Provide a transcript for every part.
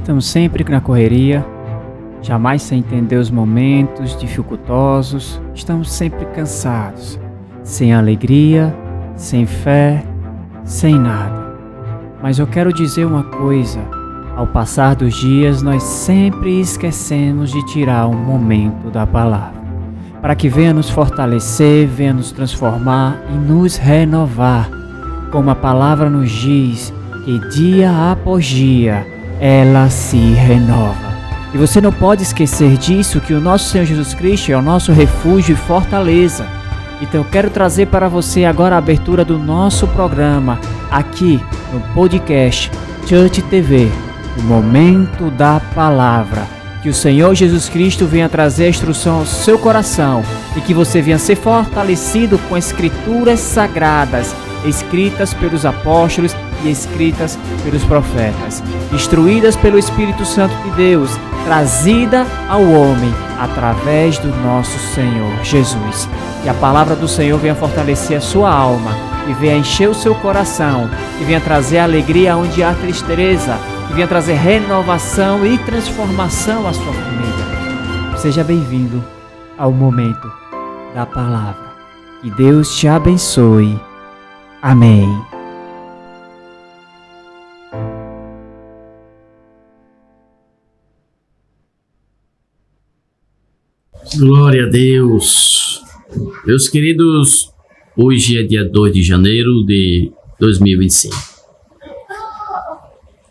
Estamos sempre na correria, jamais sem entender os momentos dificultosos, estamos sempre cansados, sem alegria, sem fé, sem nada. Mas eu quero dizer uma coisa, ao passar dos dias nós sempre esquecemos de tirar um momento da palavra, para que venha nos fortalecer, venha nos transformar e nos renovar, como a palavra nos diz, que dia após dia ela se renova. E você não pode esquecer disso, que o nosso Senhor Jesus Cristo é o nosso refúgio e fortaleza. Então eu quero trazer para você agora a abertura do nosso programa, aqui no podcast Church TV, o Momento da Palavra. Que o Senhor Jesus Cristo venha trazer a instrução ao seu coração e que você venha ser fortalecido com escrituras sagradas, escritas pelos apóstolos e escritas pelos profetas, instruídas pelo Espírito Santo de Deus, trazida ao homem através do nosso Senhor Jesus. Que a palavra do Senhor venha fortalecer a sua alma e venha encher o seu coração e venha trazer alegria onde há tristeza, e venha trazer renovação e transformação à sua família. Seja bem-vindo ao Momento da Palavra. Que Deus te abençoe. Amém. Glória a Deus. Meus queridos, hoje é dia 2 de janeiro de 2025.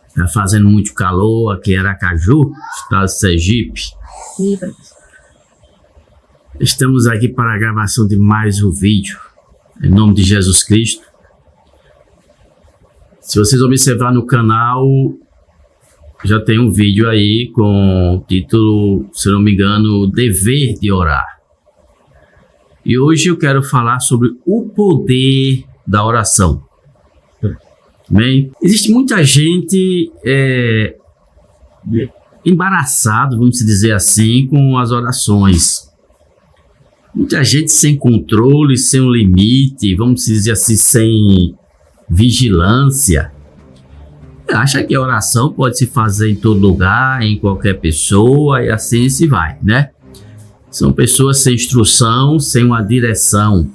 Está fazendo muito calor aqui em Aracaju, estado de Sergipe. Estamos aqui para a gravação de mais um vídeo, em nome de Jesus Cristo. Se vocês observar no canal, já tem um vídeo aí com o título, se não me engano, Dever de Orar. E hoje eu quero falar sobre o poder da oração. Bem, existe muita gente embaraçado, vamos dizer assim, com as orações. Muita gente sem controle, sem um limite, vamos dizer assim, sem vigilância. Acha que a oração pode se fazer em todo lugar, em qualquer pessoa, e assim se vai, né? São pessoas sem instrução, sem uma direção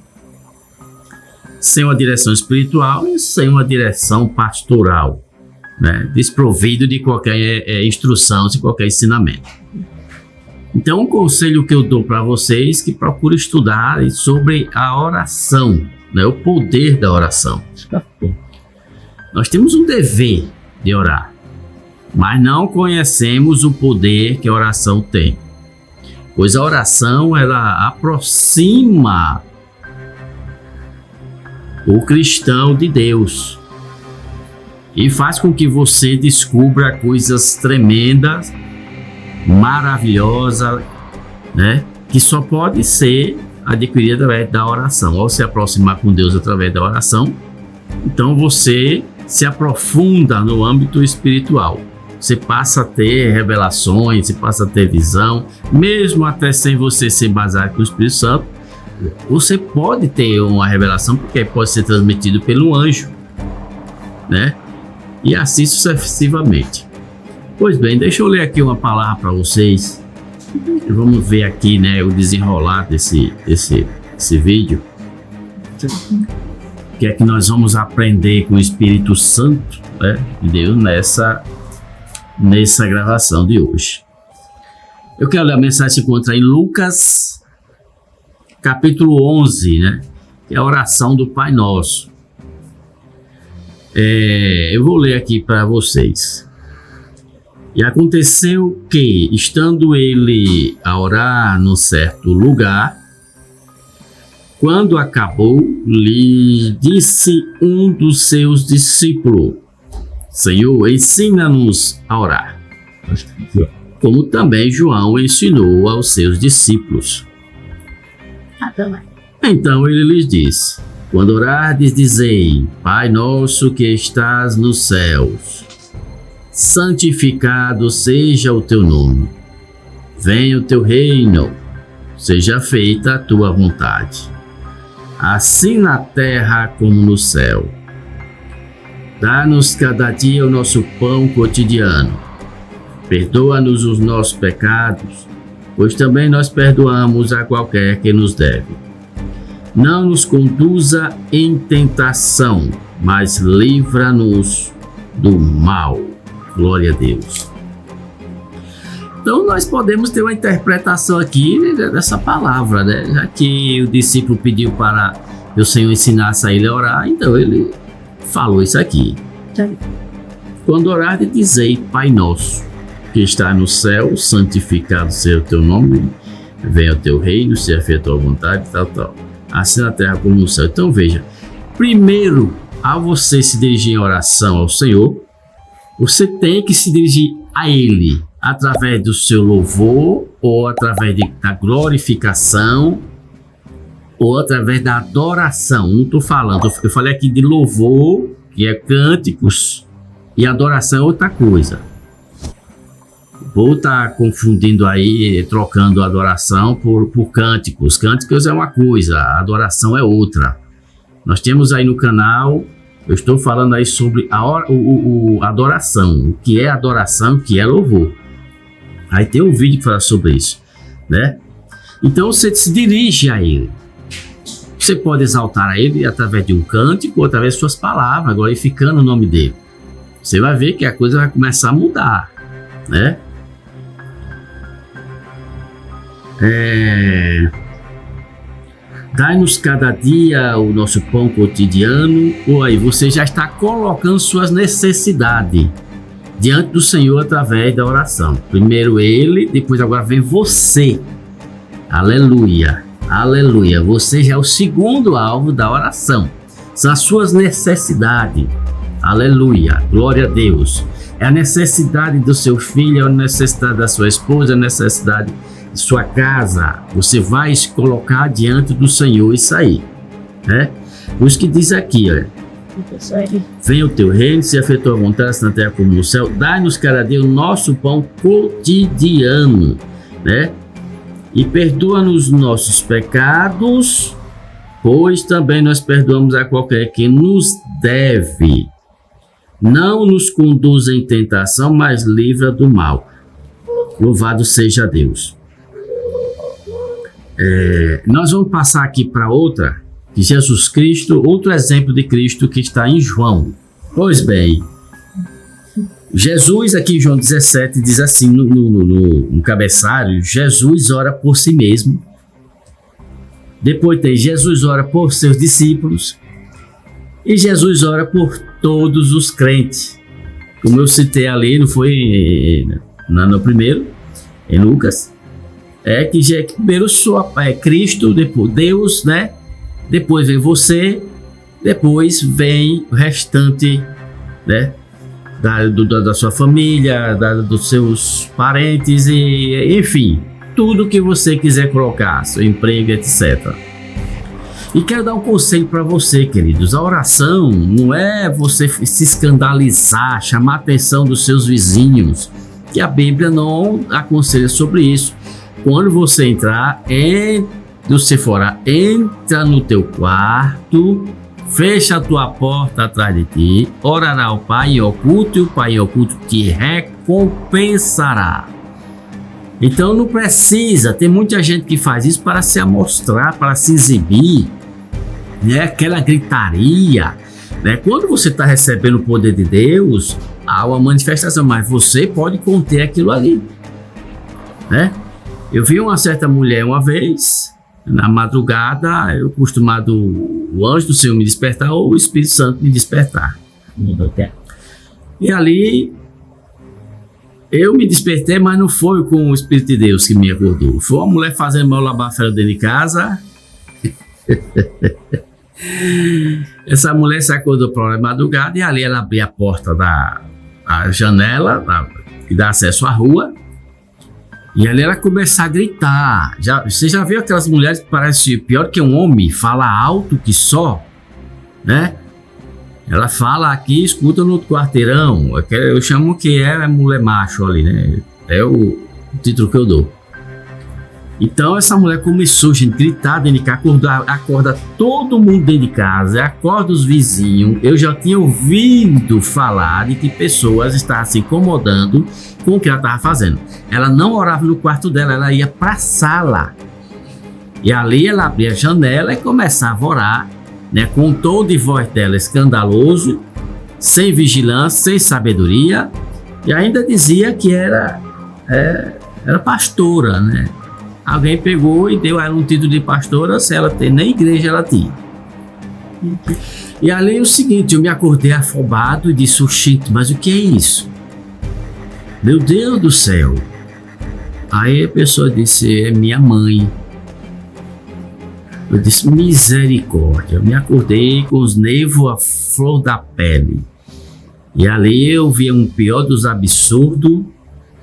espiritual e sem uma direção pastoral, né? Desprovido de qualquer instrução, de qualquer ensinamento. Então, um conselho que eu dou para vocês, que procure estudar sobre a oração, né? O poder da oração. Nós temos um dever de orar, mas não conhecemos o poder que a oração tem, pois a oração ela aproxima o cristão de Deus e faz com que você descubra coisas tremendas, maravilhosas, né, que só pode ser adquirida através da oração. Ao se aproximar com Deus através da oração, então você se aprofunda no âmbito espiritual. Você passa a ter revelações, você passa a ter visão, mesmo até sem você ser baseado com o Espírito Santo. Você pode ter uma revelação, porque pode ser transmitido pelo anjo, né? E assim sucessivamente. Pois bem, deixa eu ler aqui uma palavra para vocês. E vamos ver aqui, né, o desenrolar desse vídeo. O que é que nós vamos aprender com o Espírito Santo, né, de Deus nessa gravação de hoje. Eu quero ler a mensagem que se encontra em Lucas, capítulo 11, né, que é a oração do Pai Nosso. Eu vou ler aqui para vocês. E aconteceu que, estando ele a orar num certo lugar, quando acabou, lhe disse um dos seus discípulos: Senhor, ensina-nos a orar, como também João ensinou aos seus discípulos. Então ele lhes disse: quando orardes, dizei: Pai nosso que estás nos céus, santificado seja o teu nome. Venha o teu reino, seja feita a tua vontade, assim na terra como no céu. Dá-nos cada dia o nosso pão cotidiano. Perdoa-nos os nossos pecados, pois também nós perdoamos a qualquer que nos deve. Não nos conduza em tentação, mas livra-nos do mal. Glória a Deus. Então nós podemos ter uma interpretação aqui dessa palavra, né? Já que o discípulo pediu para que o Senhor ensinasse a ele a orar, então ele falou isso aqui. Quando orar, dizei: Pai nosso, que está no céu, santificado seja o teu nome, venha o teu reino, seja feita a tua vontade, tal. Assim na terra como no céu. Então veja, primeiro, ao você se dirigir em oração ao Senhor, você tem que se dirigir a Ele, através do seu louvor, ou através da glorificação, ou através da adoração. Não estou falando, eu falei aqui de louvor, que é cânticos, e adoração é outra coisa. Vou estar confundindo aí, trocando adoração por cânticos. Cânticos é uma coisa, a adoração é outra. Nós temos aí no canal, eu estou falando aí sobre a adoração, o que é adoração, o que é louvor. Aí tem um vídeo que fala sobre isso, né? Então você se dirige a Ele. Você pode exaltar a Ele através de um cântico ou através de suas palavras, glorificando o nome dEle. Você vai ver que a coisa vai começar a mudar, né? Dai-nos cada dia o nosso pão cotidiano. Ou aí você já está colocando suas necessidades diante do Senhor através da oração. Primeiro Ele, depois agora vem você. Aleluia, aleluia. Você já é o segundo alvo da oração. São as suas necessidades. Aleluia, glória a Deus. É a necessidade do seu filho, é a necessidade da sua esposa, é a necessidade de sua casa. Você vai colocar diante do Senhor isso aí, né? Por isso que diz aqui, olha: venha o teu reino, seja feita a tua vontade, assim na terra como no céu. Dai-nos cada dia o nosso pão cotidiano, né? E perdoa-nos nossos pecados, pois também nós perdoamos a qualquer que nos deve. Não nos conduza em tentação, mas livra do mal. Louvado seja Deus. Nós vamos passar aqui para outra, de Jesus Cristo, outro exemplo de Cristo que está em João. Pois bem, Jesus aqui em João 17 diz assim no cabeçalho: Jesus ora por si mesmo. Depois tem: Jesus ora por seus discípulos. E Jesus ora por todos os crentes. Como eu citei ali, não foi no primeiro, em Lucas, é que primeiro Cristo, depois Deus, né? Depois vem você, depois vem o restante, né? Da sua família, dos seus parentes, e enfim, tudo que você quiser colocar, seu emprego, etc. E quero dar um conselho para você, queridos. A oração não é você se escandalizar, chamar a atenção dos seus vizinhos, que a Bíblia não aconselha sobre isso. Quando você entrar, você fora, entra no teu quarto, fecha a tua porta atrás de ti, orará ao Pai em oculto e o Pai em oculto te recompensará. Então não precisa, tem muita gente que faz isso para se amostrar, para se exibir, né? Aquela gritaria, né? Quando você está recebendo o poder de Deus, há uma manifestação, mas você pode conter aquilo ali, né? Eu vi uma certa mulher uma vez, na madrugada, eu costumado o anjo do Senhor me despertar ou o Espírito Santo me despertar. E ali eu me despertei, mas não foi com o Espírito de Deus que me acordou. Foi uma mulher fazendo meu labafera dentro de casa. Essa mulher se acordou para a madrugada e ali ela abriu a porta da janela que dá acesso à rua. E ali ela começou a gritar. Você já viu aquelas mulheres que parecem pior que um homem, fala alto que só, né? Ela fala aqui, escuta no quarteirão. Eu chamo que é mulher macho ali, né? É o título que eu dou. Então essa mulher começou, gente, a gritar dentro de casa, acorda todo mundo dentro de casa, acorda os vizinhos. Eu já tinha ouvido falar de que pessoas estavam se incomodando com o que ela estava fazendo. Ela não orava no quarto dela, ela ia para a sala. E ali ela abria a janela e começava a orar, né, com um tom de voz dela escandaloso, sem vigilância, sem sabedoria, e ainda dizia que era pastora, né? Alguém pegou e deu a ela um título de pastora, se ela tem, nem igreja ela tinha. E ali é o seguinte, eu me acordei afobado e disse, oxente, mas o que é isso? Meu Deus do céu. Aí a pessoa disse, é minha mãe. Eu disse, misericórdia. Eu me acordei com os nervos à flor da pele. E ali eu vi um pior dos absurdos,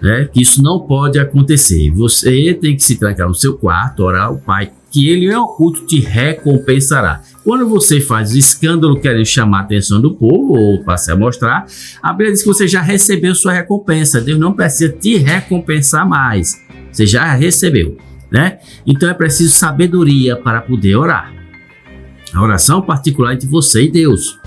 né, que isso não pode acontecer. Você tem que se trancar no seu quarto, orar ao Pai, que Ele em oculto te recompensará. Quando você faz escândalo querendo chamar a atenção do povo ou para se mostrar, a Bíblia diz que você já recebeu sua recompensa. Deus não precisa te recompensar mais. Você já recebeu, né? Então é preciso sabedoria para poder orar. A oração particular entre você e Deus.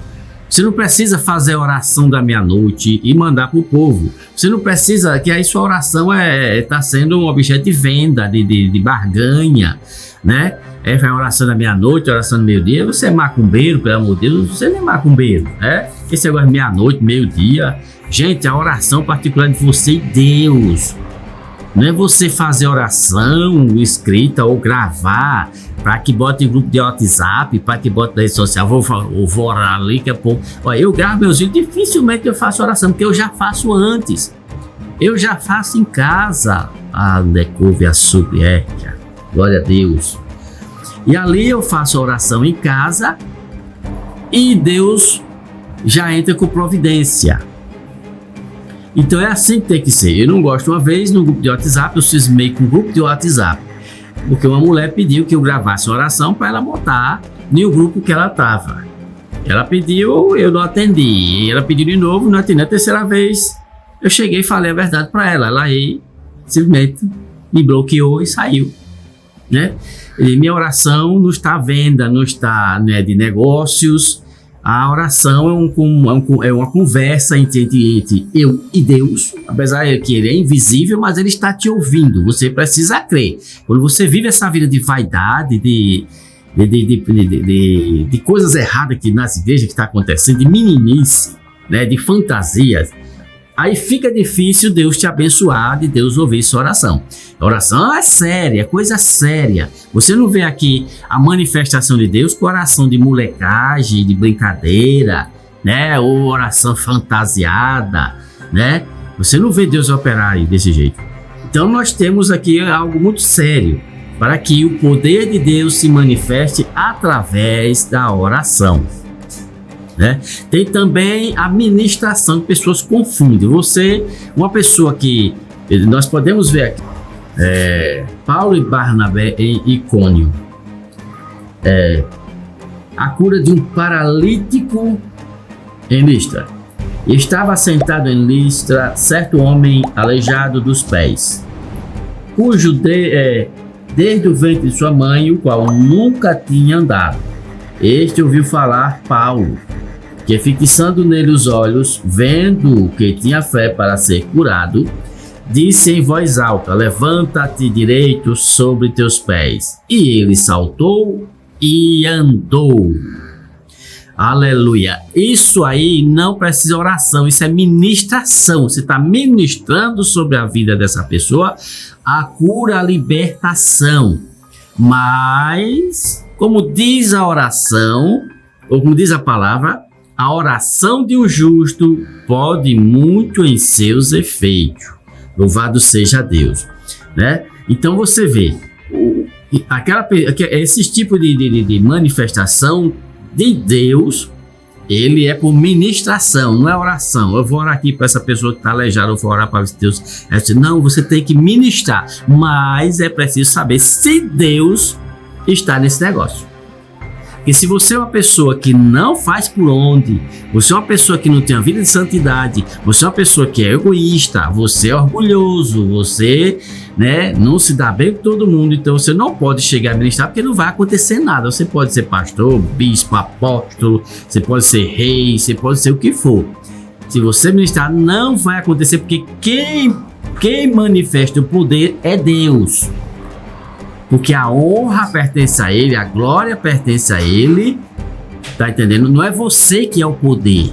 Você não precisa fazer a oração da meia-noite e mandar para o povo. Você não precisa, que aí sua oração está sendo um objeto de venda, de barganha, né? É a oração da meia-noite, a oração do meio-dia. Você é macumbeiro, pelo amor de Deus, você não é macumbeiro, né? Esse negócio de meia-noite, meio-dia. Gente, a oração particular de você e Deus. Não é você fazer oração escrita ou gravar para que bote em grupo de WhatsApp, para que bote na rede social. Vou orar ali, que é pouco. Olha, eu gravo meus vídeos, dificilmente eu faço oração, porque eu já faço antes. Eu já faço em casa. Decouve a súplica. Glória a Deus. E ali eu faço a oração em casa e Deus já entra com providência. Então é assim que tem que ser. Eu não gosto, uma vez no grupo de WhatsApp, eu cismei com o grupo de WhatsApp, porque uma mulher pediu que eu gravasse uma oração para ela botar no grupo que ela estava. Ela pediu, eu não atendi. Ela pediu de novo, não atendi. A terceira vez, eu cheguei e falei a verdade para ela. Ela aí simplesmente me bloqueou e saiu, né? E minha oração não está à venda, não está, né, de negócios. A oração é uma conversa entre eu e Deus, apesar de que Ele é invisível, mas Ele está te ouvindo. Você precisa crer. Quando você vive essa vida de vaidade, de coisas erradas que nas igrejas que está acontecendo, de meninice, né, de fantasias, aí fica difícil Deus te abençoar, de Deus ouvir sua oração. A oração é séria, é coisa séria. Você não vê aqui a manifestação de Deus com oração de molecagem, de brincadeira, né? Ou oração fantasiada, né? Você não vê Deus operar aí desse jeito. Então nós temos aqui algo muito sério para que o poder de Deus se manifeste através da oração. Né? Tem também a ministração que pessoas confundem. Você, uma pessoa que nós podemos ver aqui, Paulo e Barnabé em Icônio, a cura de um paralítico em Listra. Estava sentado em Listra certo homem aleijado dos pés, cujo desde o ventre de sua mãe, o qual nunca tinha andado. Este ouviu falar Paulo, que fixando nele os olhos, vendo que tinha fé para ser curado, disse em voz alta: levanta-te direito sobre teus pés. E ele saltou e andou. Aleluia. Isso aí não precisa oração, isso é ministração. Você está ministrando sobre a vida dessa pessoa a cura, a libertação. Mas, como diz a oração, ou como diz a palavra, a oração de um justo pode muito em seus efeitos. Louvado seja Deus, né? Então você vê, esse tipo de manifestação de Deus, ele é por ministração, não é oração. Eu vou orar aqui para essa pessoa que está aleijada, eu vou orar para Deus. Não, você tem que ministrar, mas é preciso saber se Deus está nesse negócio. Porque se você é uma pessoa que não faz por onde, você é uma pessoa que não tem uma vida de santidade, você é uma pessoa que é egoísta, você é orgulhoso, você né, não se dá bem com todo mundo, então você não pode chegar a ministrar porque não vai acontecer nada. Você pode ser pastor, bispo, apóstolo, você pode ser rei, você pode ser o que for. Se você ministrar, não vai acontecer, porque quem manifesta o poder é Deus. Porque a honra pertence a Ele, a glória pertence a Ele, tá entendendo? Não é você que é o poder.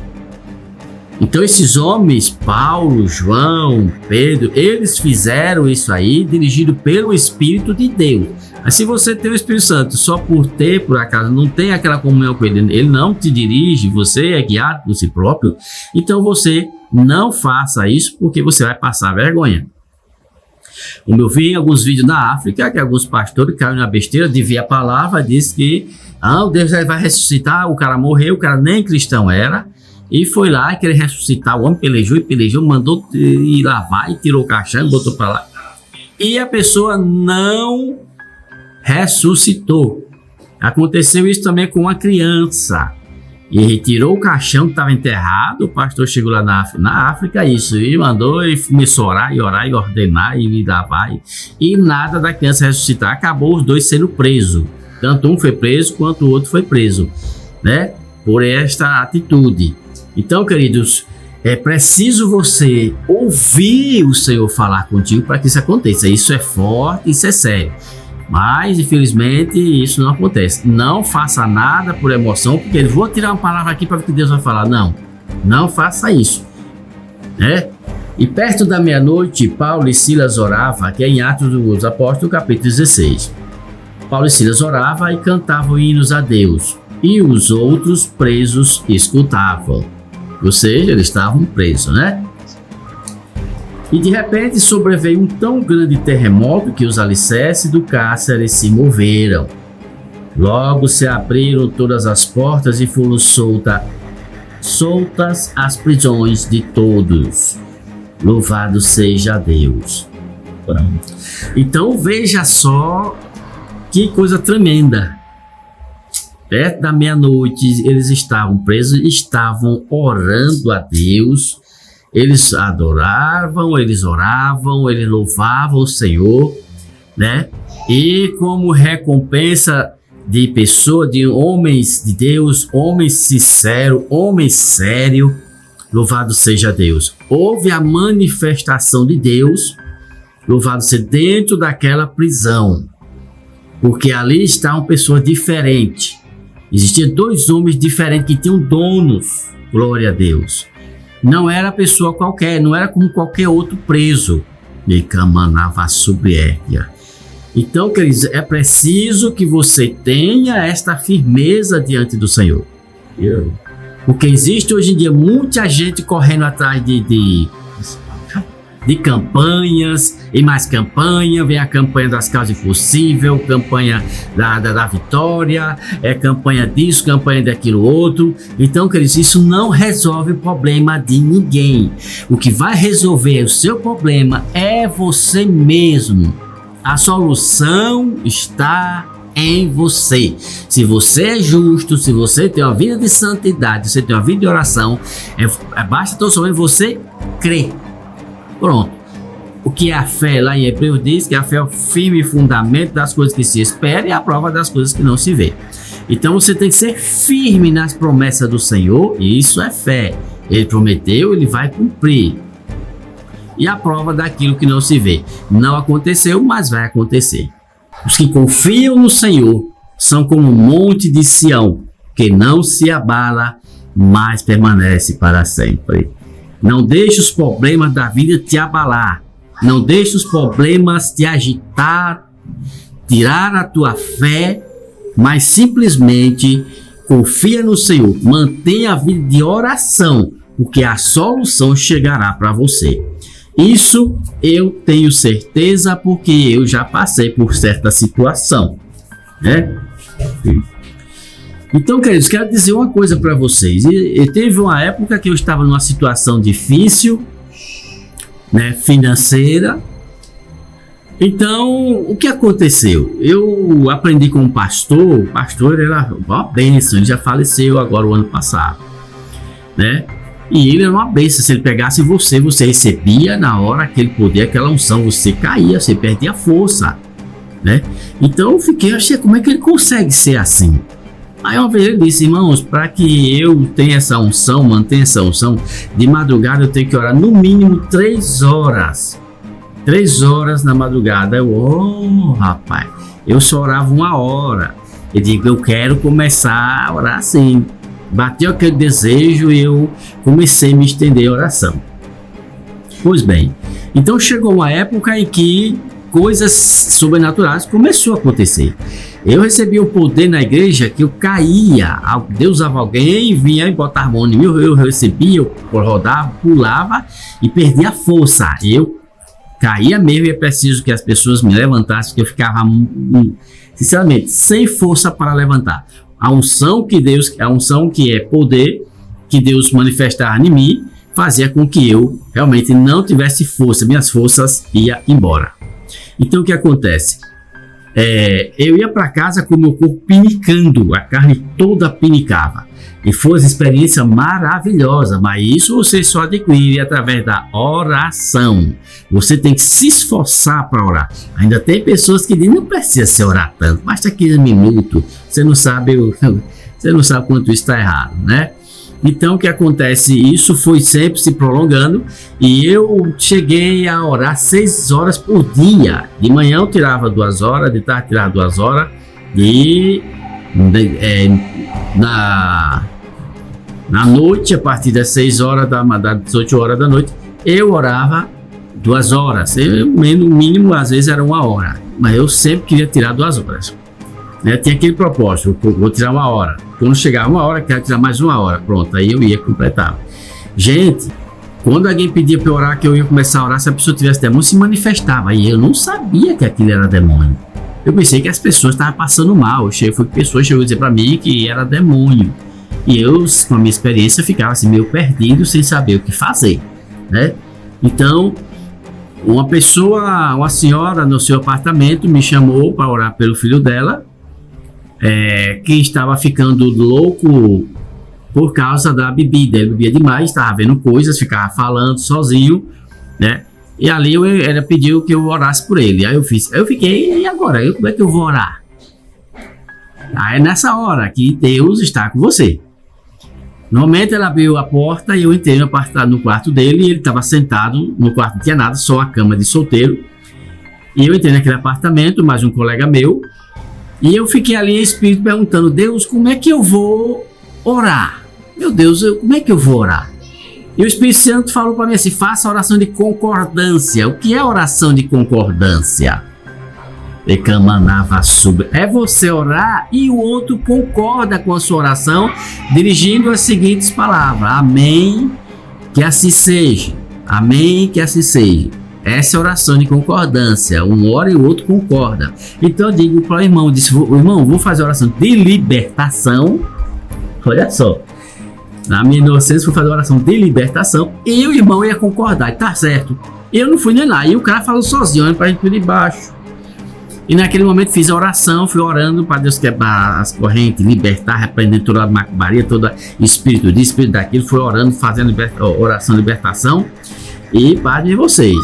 Então esses homens, Paulo, João, Pedro, eles fizeram isso aí dirigido pelo Espírito de Deus. Mas se você tem o Espírito Santo só por acaso, não tem aquela comunhão com ele, ele não te dirige, você é guiado por si próprio, então você não faça isso, porque você vai passar vergonha. Como eu vi em alguns vídeos na África, que alguns pastores caíram na besteira de ver a palavra, diz que Deus vai ressuscitar, o cara morreu, o cara nem cristão era, e foi lá e queria ressuscitar, o homem pelejou, mandou ir lavar e tirou o caixão, botou para lá. E a pessoa não ressuscitou. Aconteceu isso também com uma criança. E retirou o caixão que estava enterrado, o pastor chegou lá na África, isso, e mandou, e começou a orar e ordenar e lavar, e nada da criança ressuscitar. Acabou os dois sendo presos. Tanto um foi preso, quanto o outro foi preso, né? Por esta atitude. Então, queridos, é preciso você ouvir o Senhor falar contigo para que isso aconteça. Isso é forte, isso é sério. Mas, infelizmente, isso não acontece. Não faça nada por emoção, porque eu vou tirar uma palavra aqui para ver o que Deus vai falar. Não faça isso, né? E perto da meia-noite, Paulo e Silas oravam, que é em Atos dos Apóstolos, capítulo 16. Paulo e Silas oravam e cantavam hinos a Deus, e os outros presos escutavam. Ou seja, eles estavam presos, né? E de repente sobreveio um tão grande terremoto que os alicerces do cárcere se moveram. Logo se abriram todas as portas e foram soltas as prisões de todos. Louvado seja Deus. Então veja só que coisa tremenda. Perto da meia-noite eles estavam presos, estavam orando a Deus. Eles adoravam, eles oravam, eles louvavam o Senhor, né? E como recompensa de pessoa, de homens de Deus, homens sinceros, homens sérios, louvado seja Deus. Houve a manifestação de Deus, louvado seja, dentro daquela prisão, porque ali estavam pessoas diferentes. Existiam dois homens diferentes que tinham donos, glória a Deus. Não era pessoa qualquer, não era como qualquer outro preso. Então, queridos, é preciso que você tenha esta firmeza diante do Senhor. Porque existe hoje em dia muita gente correndo atrás de campanhas, e mais campanha, vem a campanha das causas impossíveis, campanha da vitória, campanha disso, campanha daquilo outro. Então, queridos, isso não resolve o problema de ninguém. O que vai resolver o seu problema é você mesmo. A solução está em você. Se você é justo, se você tem uma vida de santidade, se você tem uma vida de oração, basta tão somente você crer. Pronto. O que é a fé? Lá em Hebreus diz que a fé é o firme fundamento das coisas que se espera e a prova das coisas que não se vê. Então você tem que ser firme nas promessas do Senhor, e isso é fé. Ele prometeu, ele vai cumprir. E a prova daquilo que não se vê. Não aconteceu, mas vai acontecer. Os que confiam no Senhor são como um monte de Sião, que não se abala, mas permanece para sempre. Não deixe os problemas da vida te abalar. Não deixe os problemas te agitar, tirar a tua fé, mas simplesmente confia no Senhor. Mantenha a vida de oração, porque a solução chegará para você. Isso eu tenho certeza, porque eu já passei por certa situação, né? Então, queridos, quero dizer uma coisa para vocês. Teve uma época que eu estava numa situação difícil, né, financeira. Então, o que aconteceu? Eu aprendi com um pastor. O pastor era uma bênção, ele já faleceu agora o ano passado, né? E ele era uma bênção. Se ele pegasse você recebia na hora aquele poder, aquela unção, você caía, você perdia força, né? Então eu achei, como é que ele consegue ser assim? Aí uma vez ele disse: irmãos, para que eu tenha essa unção, mantenha essa unção, de madrugada eu tenho que orar no mínimo 3 horas. 3 horas na madrugada. Eu, rapaz, eu só orava 1 hora. Eu digo: eu quero começar a orar assim. Bateu aquele desejo e eu comecei a me estender a oração. Pois bem, então chegou uma época em que coisas sobrenaturais começou a acontecer. Eu recebi o poder na igreja que eu caía, Deus usava alguém, vinha e botava a mão em mim, eu recebia, eu rodava, pulava e perdia a força. Eu caía mesmo e é preciso que as pessoas me levantassem, porque eu ficava, sinceramente, sem força para levantar. A unção que é poder, que Deus manifestava em mim, fazia com que eu realmente não tivesse força, minhas forças iam embora. Então o que acontece? Eu ia para casa com o meu corpo pinicando, a carne toda pinicava. E foi uma experiência maravilhosa, mas isso você só adquire através da oração. Você tem que se esforçar para orar. Ainda tem pessoas que dizem: não precisa se orar tanto, basta 15 minutos. Você não sabe quanto isso está errado, né? Então o que acontece? Isso foi sempre se prolongando e eu cheguei a orar 6 horas por dia. De manhã eu tirava 2 horas, de tarde tirava 2 horas e na noite, a partir das 6 horas das 18 horas da noite, eu orava 2 horas. No mínimo, às vezes era 1 hora, mas eu sempre queria tirar 2 horas. Tinha aquele propósito: vou tirar 1 hora. Quando chegava 1 hora, quero tirar mais 1 hora. Pronto, aí eu ia completar. Gente, quando alguém pedia para eu orar, que eu ia começar a orar, se a pessoa tivesse demônio, se manifestava. E eu não sabia que aquilo era demônio. Eu pensei que as pessoas estavam passando mal. Pessoas chegou a dizer para mim que era demônio. E eu, com a minha experiência, ficava assim meio perdido, sem saber o que fazer, né? Então, uma senhora no seu apartamento me chamou para orar pelo filho dela, que estava ficando louco por causa da bebida. Ele bebia demais, estava vendo coisas, ficava falando sozinho, né? E ali ela pediu que eu orasse por ele. Aí eu fiquei, e agora? Como é que eu vou orar? Aí é nessa hora que Deus está com você. Normalmente ela abriu a porta e eu entrei no quarto dele, e ele estava sentado no quarto, não tinha nada, só a cama de solteiro. E eu entrei naquele apartamento, mais um colega meu, e eu fiquei ali em espírito perguntando: Deus, como é que eu vou orar? Meu Deus, como é que eu vou orar? E o Espírito Santo falou para mim assim: faça a oração de concordância. O que é oração de concordância? É você orar e o outro concorda com a sua oração, dirigindo as seguintes palavras: amém, que assim seja. Amém, que assim seja. Essa é a oração de concordância. Um ora e o outro concorda. Então eu digo para o irmão: irmão, vou fazer a oração de libertação. Olha só, na minha inocência, vou fazer a oração de libertação e o irmão ia concordar. E tá certo. Eu não fui nem lá. E o cara falou sozinho, olhando para a gente por debaixo. E naquele momento fiz a oração, fui orando para Deus quebrar as correntes, libertar, repreender toda a macumbaria, todo espírito disso, espírito daquilo. Fui orando, fazendo oração de libertação. E paz de vocês.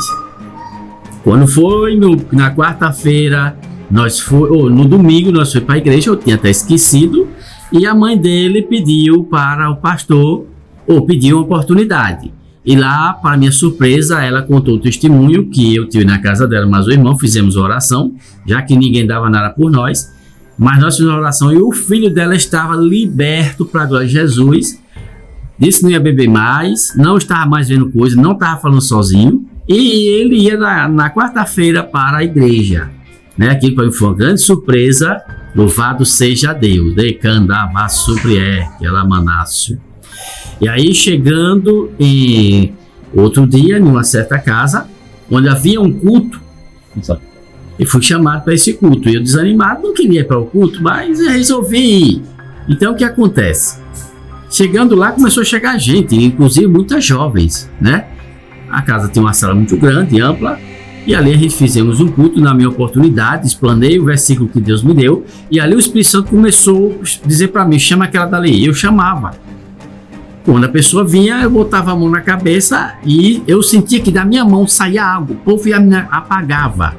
Quando foi na quarta-feira, no domingo, nós fomos para a igreja, eu tinha até esquecido. E a mãe dele pediu para o pastor, pediu uma oportunidade. E lá, para minha surpresa, ela contou o testemunho que eu tive na casa dela, mas o irmão, fizemos a oração, já que ninguém dava nada por nós. Mas nós fizemos a oração e o filho dela estava liberto para a glória de Jesus. Disse que não ia beber mais, não estava mais vendo coisa, não estava falando sozinho. E ele ia na quarta-feira para a igreja. Aquilo para mim foi uma grande surpresa. Louvado seja Deus. E aí, chegando em outro dia, em uma certa casa, onde havia um culto, eu fui chamado para esse culto. E eu, desanimado, não queria ir para o culto, mas eu resolvi ir. Então, o que acontece? Chegando lá, começou a chegar gente, inclusive muitas jovens, né? A casa tem uma sala muito grande, ampla, e ali a gente fizemos um culto. Na minha oportunidade, explanei o versículo que Deus me deu, e ali o Espírito Santo começou a dizer para mim: chama aquela dali. Eu chamava. Quando a pessoa vinha, eu botava a mão na cabeça e eu sentia que da minha mão saía algo. O povo e a menina apagava.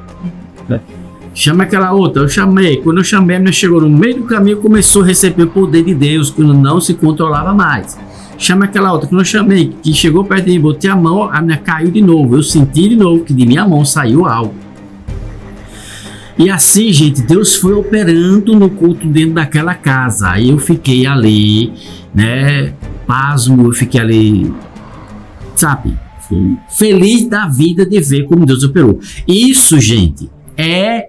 Chama aquela outra, eu chamei. Quando eu chamei, a menina chegou no meio do caminho e começou a receber o poder de Deus, quando não se controlava mais. Chama aquela outra, quando eu chamei, que chegou perto de mim, botei a mão, a menina caiu de novo. Eu senti de novo que de minha mão saiu algo. E assim, gente, Deus foi operando no culto dentro daquela casa. Aí eu fiquei ali, né, pasmo, eu fiquei ali, sabe, feliz da vida de ver como Deus operou. Isso, gente, é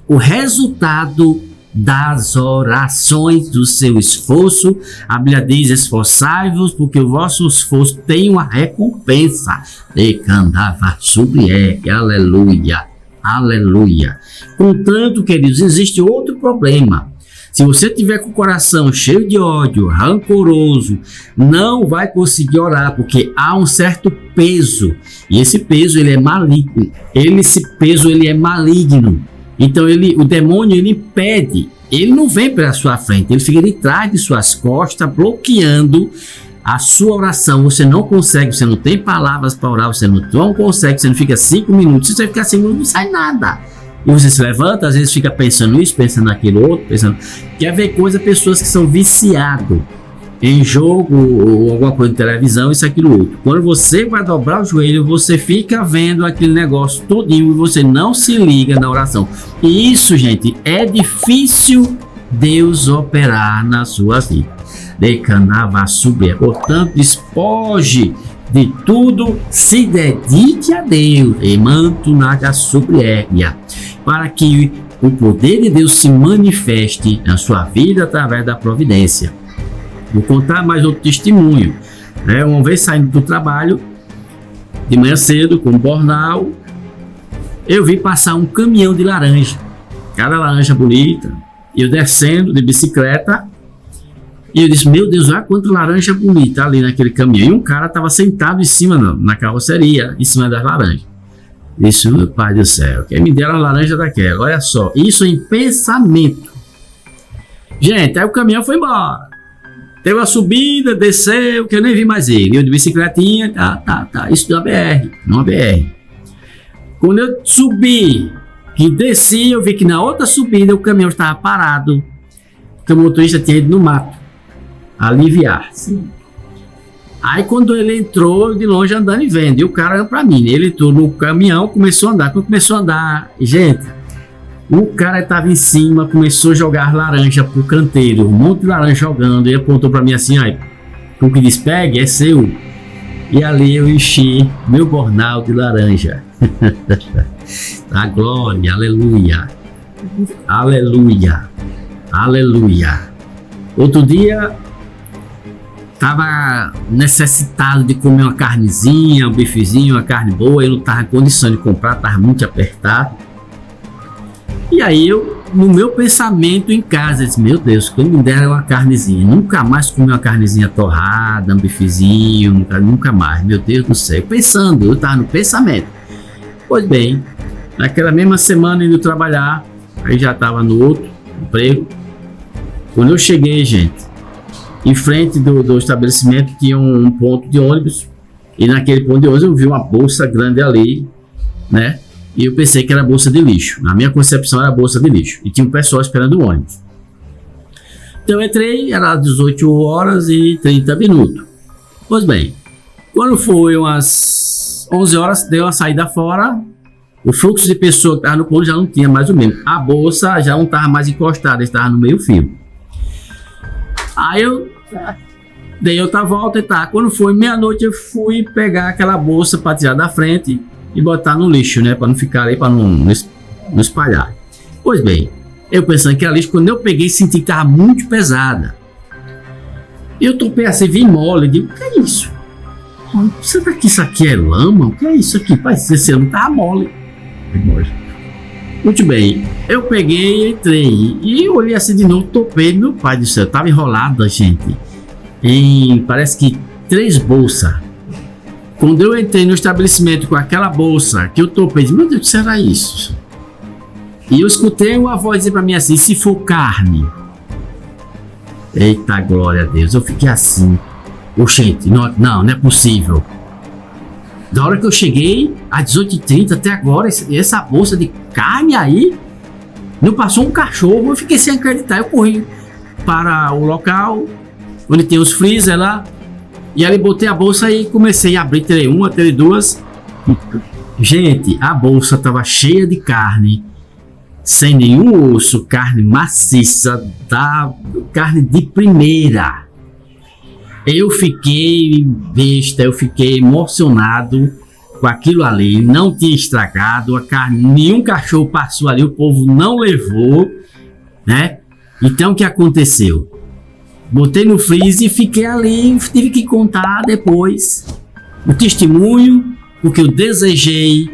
o resultado das orações do seu esforço. A Bíblia diz: esforçai-vos, porque o vosso esforço tem uma recompensa. Decandava sobre aleluia. Aleluia. Contanto, queridos, existe outro problema. Se você tiver com o coração cheio de ódio, rancoroso, não vai conseguir orar, porque há um certo peso. E esse peso, ele é maligno. Esse peso, ele é maligno. Então, o demônio, ele impede. Ele não vem pela sua frente, ele fica de trás de suas costas, bloqueando a sua oração. Você não consegue, você não tem palavras para orar, você não consegue, você não fica 5 minutos. Se você ficar 5 minutos, não sai nada. E você se levanta, às vezes fica pensando isso, pensando naquilo outro, pensando. Quer ver coisa, pessoas que são viciados em jogo ou alguma coisa de televisão, isso, aquilo outro. Quando você vai dobrar o joelho, você fica vendo aquele negócio todinho e você não se liga na oração. E isso, gente, é difícil Deus operar na sua vida. Decanava subir. Portanto, despoje de tudo, se dedique a Deus. E manto naga supriéria, para que o poder de Deus se manifeste na sua vida através da providência. Vou contar mais outro testemunho. Uma vez saindo do trabalho, de manhã cedo, com um bornal, eu vi passar um caminhão de laranja. Cada laranja bonita. E eu descendo de bicicleta, e eu disse: meu Deus, olha quanta laranja bonita ali naquele caminhão. E um cara estava sentado em cima, na carroceria, em cima das laranjas. Isso, meu pai do céu, quem me dera a laranja daquela, olha só. Isso em pensamento. Gente, aí o caminhão foi embora. Teve uma subida, desceu, que eu nem vi mais ele. Eu de bicicletinha, isso numa BR. Quando eu subi, que desci, eu vi que na outra subida o caminhão estava parado, porque o motorista tinha ido no mato aliviar. Sim. Aí quando ele entrou, de longe andando e vendo, e o cara olhou pra mim, ele entrou no caminhão, começou a andar. Quando começou a andar, gente, o cara estava em cima, começou a jogar laranja pro canteiro, um monte de laranja jogando, e apontou para mim assim: aí, o que despegue é seu. E ali eu enchi meu bornal de laranja. A glória, aleluia, aleluia, aleluia. Outro dia, estava necessitado de comer uma carnezinha, um bifezinho, uma carne boa, eu não estava em condição de comprar, estava muito apertado. E aí eu, no meu pensamento em casa, disse: meu Deus, quem me dera uma carnezinha. Nunca mais comi uma carnezinha torrada, um bifezinho, nunca mais. Meu Deus do céu. Pensando, eu estava no pensamento. Pois bem, naquela mesma semana indo trabalhar, aí já estava no outro emprego. Quando eu cheguei, gente, em frente do estabelecimento tinha um ponto de ônibus. E naquele ponto de ônibus eu vi uma bolsa grande ali, né? E eu pensei que era bolsa de lixo. Na minha concepção era bolsa de lixo. E tinha um pessoal esperando o ônibus. Então eu entrei, era 18 horas e 30 minutos. Pois bem, quando foi umas 11 horas, deu uma saída fora. O fluxo de pessoas que estava no ponto já não tinha mais o mesmo. A bolsa já não estava mais encostada, estava no meio fio. Aí eu dei outra volta e tá. Quando foi meia-noite, eu fui pegar aquela bolsa para tirar da frente e botar no lixo, né? Para não ficar aí, para não espalhar. Pois bem, eu pensando que era lixo, quando eu peguei, senti que estava muito pesada. Eu topei assim, vi mole, digo: o que é isso? Será que isso aqui é lama? O que é isso aqui? Pai, esse não estava mole. Muito bem, eu peguei, entrei e olhei assim de novo, topei, meu pai do céu, estava enrolada, gente, em parece que 3 bolsas. Quando eu entrei no estabelecimento com aquela bolsa que eu topei, meu Deus, será isso? E eu escutei uma voz dizer para mim assim: se for carne. Eita, glória a Deus. Eu fiquei assim, Oxente, não é possível. Da hora que eu cheguei, às 18h30 até agora, essa bolsa de carne aí, não passou um cachorro, eu fiquei sem acreditar. Eu corri para o local onde tem os freezer lá, e ali botei a bolsa e comecei a abrir, tirei uma, tirei duas. Gente, a bolsa estava cheia de carne, sem nenhum osso, carne maciça, carne de primeira. Eu fiquei besta, eu fiquei emocionado com aquilo ali, não tinha estragado a carne, nenhum cachorro passou ali, o povo não levou, né? Então o que aconteceu? Botei no freezer e fiquei ali, tive que contar depois o testemunho, o que eu desejei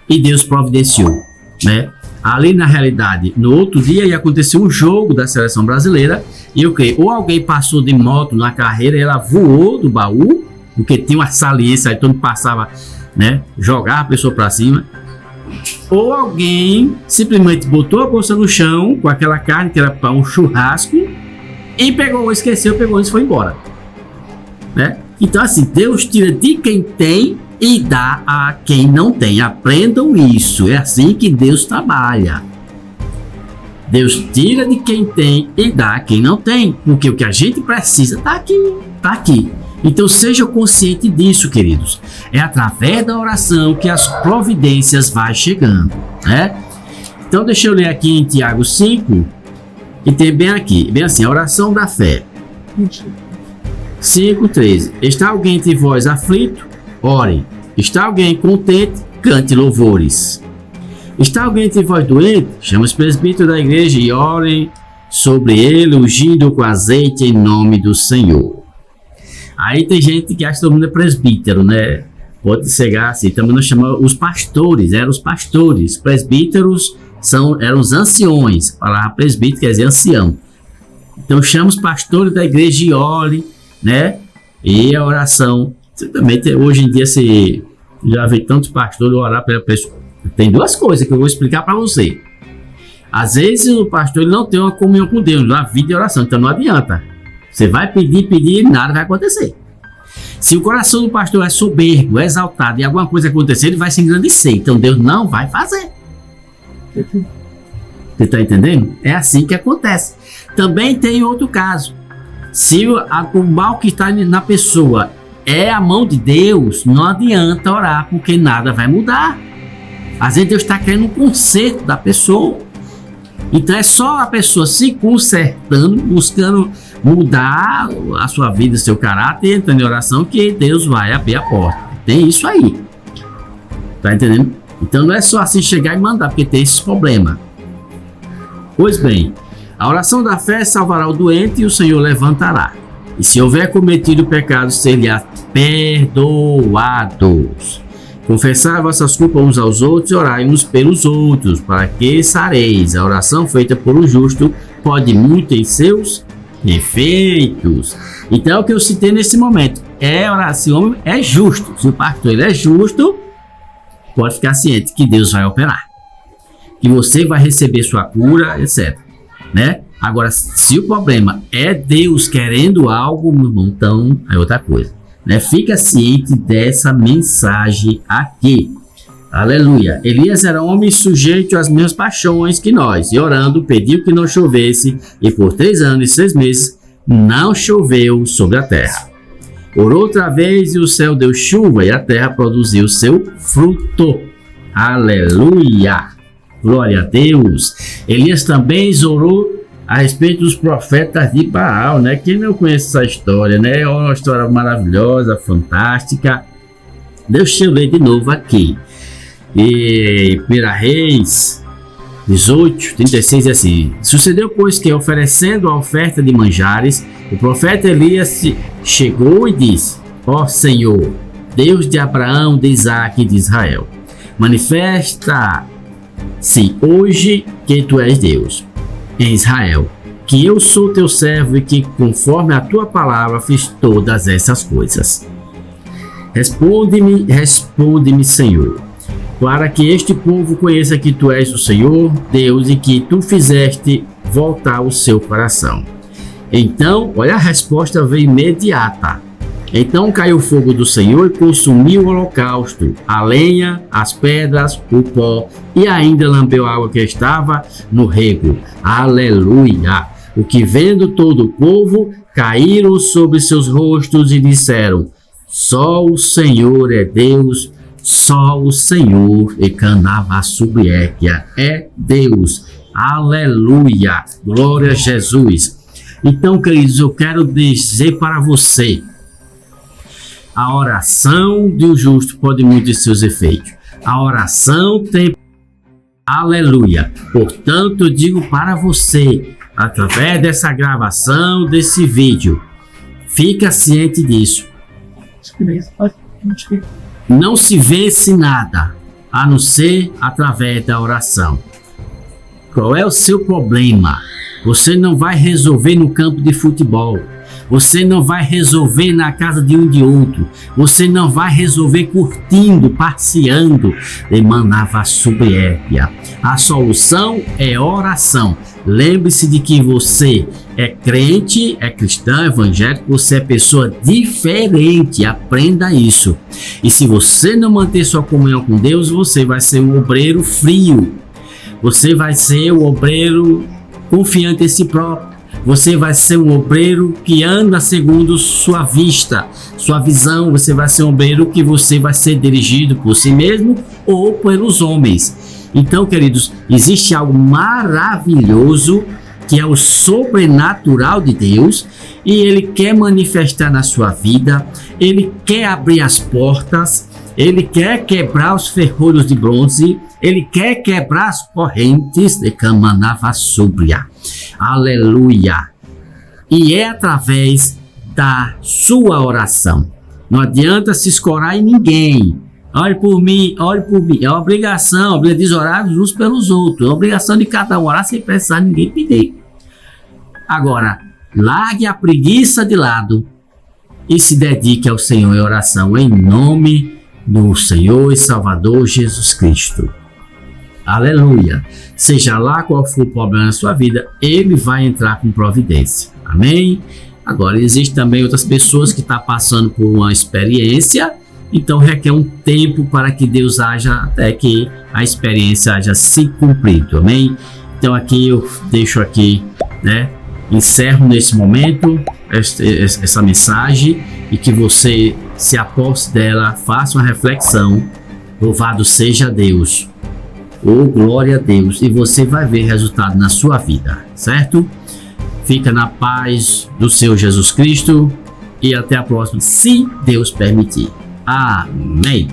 e Deus providenciou, né? Ali na realidade, no outro dia ia acontecer um jogo da seleção brasileira e eu creio, ou alguém passou de moto na carreira e ela voou do baú, porque tinha uma saliência aí, todo mundo passava, né, jogar a pessoa para cima, ou alguém simplesmente botou a bolsa no chão com aquela carne que era para um churrasco e pegou, esqueceu, pegou e foi embora, né? Então assim, Deus tira de quem tem e dá a quem não tem. Aprendam isso, é assim que Deus trabalha. Deus tira de quem tem e dá a quem não tem, porque o que a gente precisa está aqui, está aqui. Então seja consciente disso, queridos. É através da oração que as providências vão chegando, né? Então deixa eu ler aqui em Tiago 5, e tem bem aqui, bem assim, a oração da fé. 5:13. Está alguém entre vós aflito? Ore. Está alguém contente? Cante louvores. Está alguém entre vós doente? Chame os presbíteros da igreja e orem sobre ele, ungindo com azeite em nome do Senhor. Aí tem gente que acha que todo mundo é presbítero, né? Pode chegar assim, também não chama os pastores, eram os pastores. Presbíteros eram os anciões. A palavra presbítero quer dizer ancião. Então chama os pastores da igreja e ore, né? E a oração. Também hoje em dia você já vê tantos pastores orar pela pessoa. Tem duas coisas que eu vou explicar para você. Às vezes o pastor ele não tem uma comunhão com Deus, uma vida de oração, então não adianta. Você vai pedir e nada vai acontecer. Se o coração do pastor é soberbo, é exaltado e alguma coisa acontecer, ele vai se engrandecer. Então Deus não vai fazer. Você está entendendo? É assim que acontece. Também tem outro caso. Se o mal que está na pessoa é a mão de Deus, não adianta orar, porque nada vai mudar. Às vezes Deus está querendo um conserto da pessoa. Então é só a pessoa se consertando, buscando mudar a sua vida, seu caráter, entrando em oração, que Deus vai abrir a porta. Tem isso aí. Tá entendendo? Então não é só assim chegar e mandar, porque tem esses problemas. Pois bem, a oração da fé salvará o doente e o Senhor levantará. E se houver cometido pecado, ser-lhe-á perdoados. Confessai vossas culpas uns aos outros e orai uns pelos outros, para que sareis. A oração feita por um justo pode muito em seus efeitos. Então é o que eu citei nesse momento. Se o homem é justo, se o pastor ele é justo, pode ficar ciente que Deus vai operar, que você vai receber sua cura, etc. Né? Agora, se o problema é Deus querendo algo, então é outra coisa. Né? Fica ciente dessa mensagem aqui. Aleluia. Elias era homem sujeito às mesmas paixões que nós, e orando pediu que não chovesse, e por 3 anos e 6 meses não choveu sobre a terra. Orou outra vez e o céu deu chuva e a terra produziu seu fruto. Aleluia. Glória a Deus. Elias também orou a respeito dos profetas de Baal, né? Quem não conhece essa história, né? É uma história maravilhosa, fantástica. Deixa eu ler de novo aqui. E 1 Reis 18:36 é assim: sucedeu, pois, que oferecendo a oferta de manjares, o profeta Elias chegou e disse: ó Senhor, Deus de Abraão, de Isaque e de Israel, manifesta-se hoje que tu és Deus em Israel, que eu sou teu servo e que conforme a tua palavra fiz todas essas coisas. Responde-me, Senhor, para que este povo conheça que tu és o Senhor Deus e que tu fizeste voltar o seu coração. Então, olha, a resposta veio imediata. Então caiu o fogo do Senhor e consumiu o holocausto, a lenha, as pedras, o pó, e ainda lambeu a água que estava no rego. Aleluia! O que vendo todo o povo, caíram sobre seus rostos e disseram: só o Senhor é Deus, só o Senhor e Canavassubiéquia é Deus. Aleluia! Glória a Jesus! Então, queridos, eu quero dizer para você, a oração do justo pode muito de seus efeitos. A oração tem... Aleluia! Portanto, eu digo para você, através dessa gravação, desse vídeo, fica ciente disso. Não se vence nada, a não ser através da oração. Qual é o seu problema? Você não vai resolver no campo de futebol. Você não vai resolver na casa de um de outro. Você não vai resolver curtindo, passeando. Emanavassubiéquia. A solução é oração. Lembre-se de que você é crente, é cristão, evangélico, você é pessoa diferente. Aprenda isso. E se você não manter sua comunhão com Deus, você vai ser um obreiro frio. Você vai ser um obreiro confiante em si próprio. Você vai ser um obreiro que anda segundo sua vista, sua visão. Você vai ser um obreiro que você vai ser dirigido por si mesmo ou pelos homens. Então, queridos, existe algo maravilhoso que é o sobrenatural de Deus, e Ele quer manifestar na sua vida. Ele quer abrir as portas. Ele quer quebrar os ferrolhos de bronze. Ele quer quebrar as correntes de Canavassubiéquia. Aleluia! E é através da sua oração. Não adianta se escorar em ninguém. Ore por mim, ore por mim. É uma obrigação, diz orar uns pelos outros. É uma obrigação de cada um orar sem precisar ninguém pedir. Agora, largue a preguiça de lado e se dedique ao Senhor em oração, em nome do Senhor e Salvador Jesus Cristo. Aleluia! Seja lá qual for o problema na sua vida, Ele vai entrar com providência. Amém? Agora, existem também outras pessoas que estão passando por uma experiência, então requer um tempo para que Deus haja, até que a experiência haja se cumprido. Amém? Então aqui eu deixo aqui, encerro nesse momento essa mensagem, e que você se aposte dela, faça uma reflexão. Louvado seja Deus. Oh, glória a Deus. E você vai ver resultado na sua vida, certo? Fica na paz do Senhor Jesus Cristo e até a próxima, se Deus permitir. Amém.